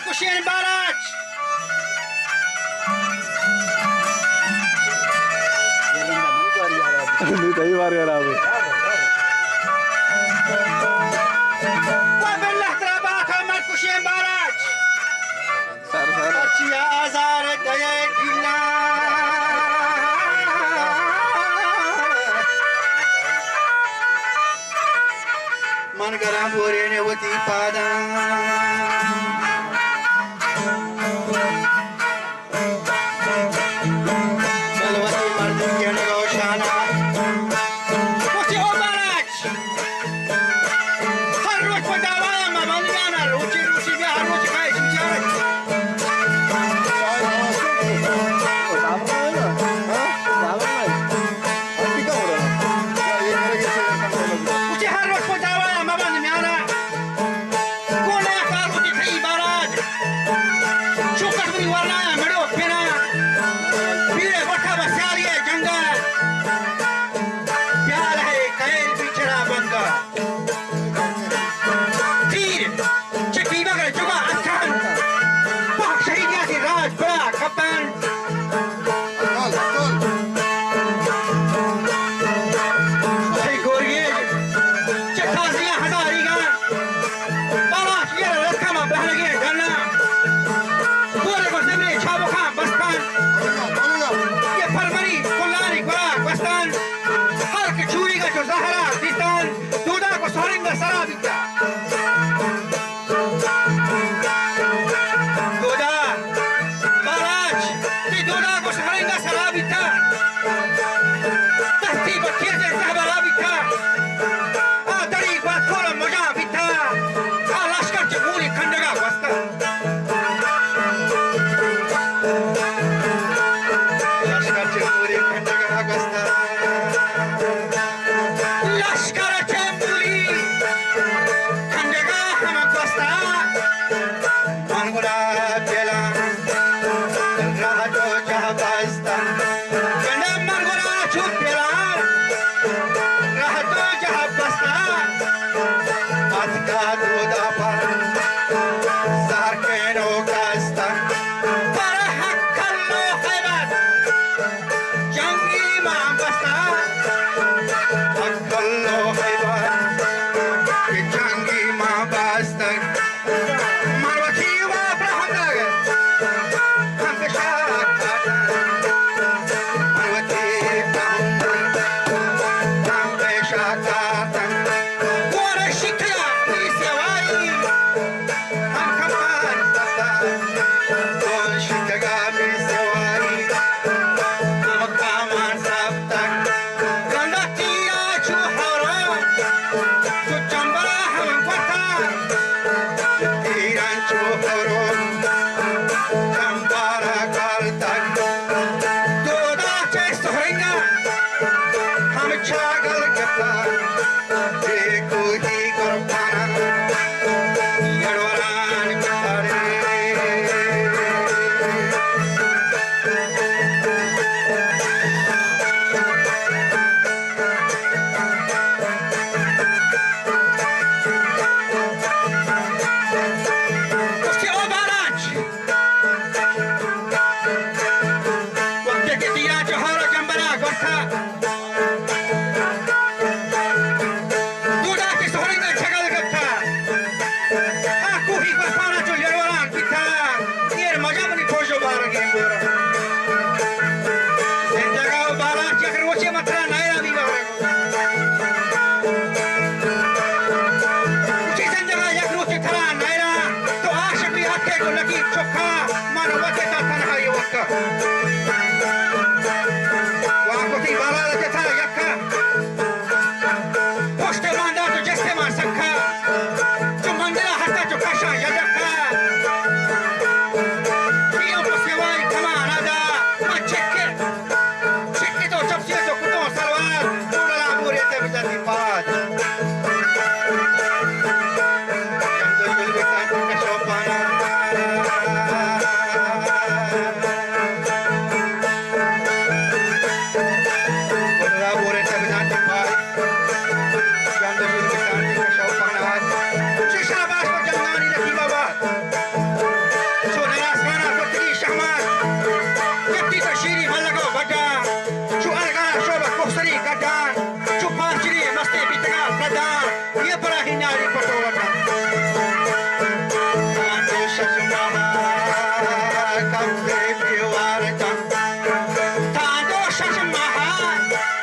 Hüseyin Baraç. Dayı var ya abi. وبالله ترابات عمر حسين Baraç. Sar sar. Açıya azar dayakilla. मन गरा बोरे ने वती पादा चलवती मर्द के नगोशाना वती ओ Baraç हर रोज पटावाया ममलियाना रोची रोची के हर रोज खाए शिचारत वती हर रोज पटावाया ममलियाना कोने का रोटी खाई Baraç चौकट भी वाला है मड़ो फेना पीरे वठा बसारी है जंगा प्यार है कैल बिछड़ा बंगा तीर चक्की मगर जुगा अथान पाक शहीदिया की राज बड़ा कप्तान सही गोरिए चक्काजियां हजारी गा Baraç ये रखा में बहन गए डरना पूरे को जिम्मे छावो खां बस्तान ये फरवरी कुल्लारी गुरा बस्तान हर कचूरी का जो जहरा दिस्तान दूधा को सोरेंगा सरा बिता दूधा Baraç ती दूधा को सोरेंगा सरा बिता तस्ती बच्चे से सहबरा बिता दरी बात खोला मजा बिता लश्कर चमूली खंडगा बस्ता लश्कर चमूली खंडगा बस्ता लश्कर चमूली खंडगा हम बस्ता मनगुला बेला राजो जहाँ बस्ता गंडा मनगुला छुप बेला राजो जहाँ बस्ता Atka duda par Zarkeno gasta Para hakkallo haybat Jangi maan basta Hakkallo haybat Jangi maan basta Marwati wa prahamdag Hamkasha kata Marwati prahamdag Hamkasha kata Kore shikya Check it out,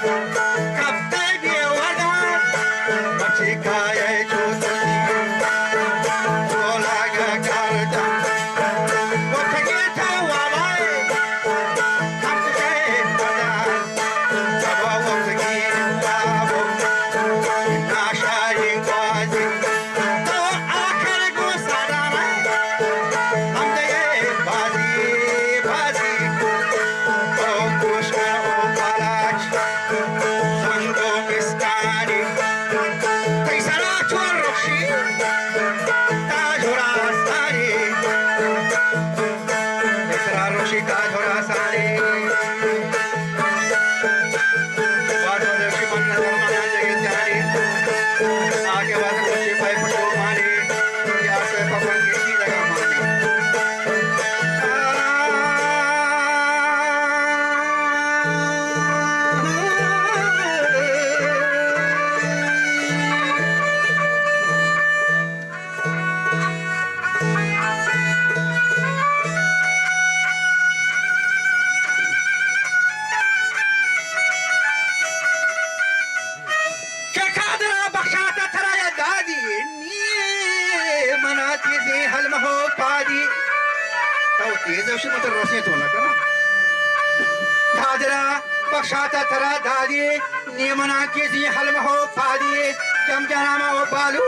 Kapte diye vada, Machikaya chutati, Cholaga karta, Wachagita wawai, Kapte vada, Baba wachagi babo, Nashari kwazi, To akhir gusara, Hamde bazi, bazi, O Krishna o Balaj, Sango Mistani, Kaisara Chorroshi, Tajora Sari, Kaisara Roshi Tajora Sari, Vado Roshi Manna Dharmana Jagatari, Aage Vado Roshi Pai Pato Mani, Yase Papan Kishi Jaga Mani. Chakadra bakshata taraya dadi, ni manati se halma ho padi. Tau tez है उसमें मतलब रोशनी तो ना करना दादरा बख्शाता तरा दादी नियमना के सी हलम हो फादी जम जनामा हो बालू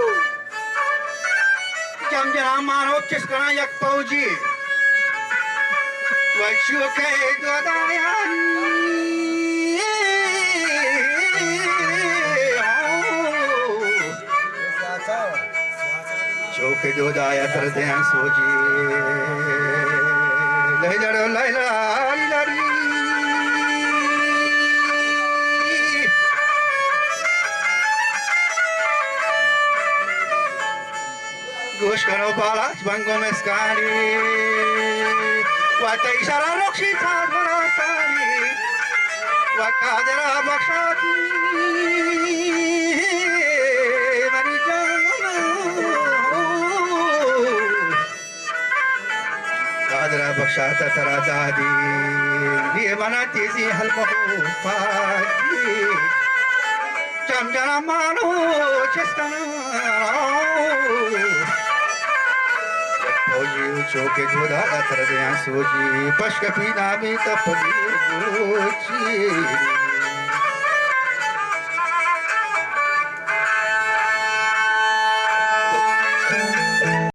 जम जनाम मानो चिस्कना यक पौजी वक्षु के गोदाया चौके गोदाया तर ध्यान सोजी लय लड़ो लय लारी लारी गोश करो बाला बंगो में स्कारी वाता इशारा रोक्षी था बड़ा सारी वकादरा बख्शाती मरी जाना कादरा बख्शाता तरा दादी ये मना तेजी हल्को पादी जम जना मानो चस्कना फौजी चौके गोदा तर दे सोजी पश्क पीना में तपली गोची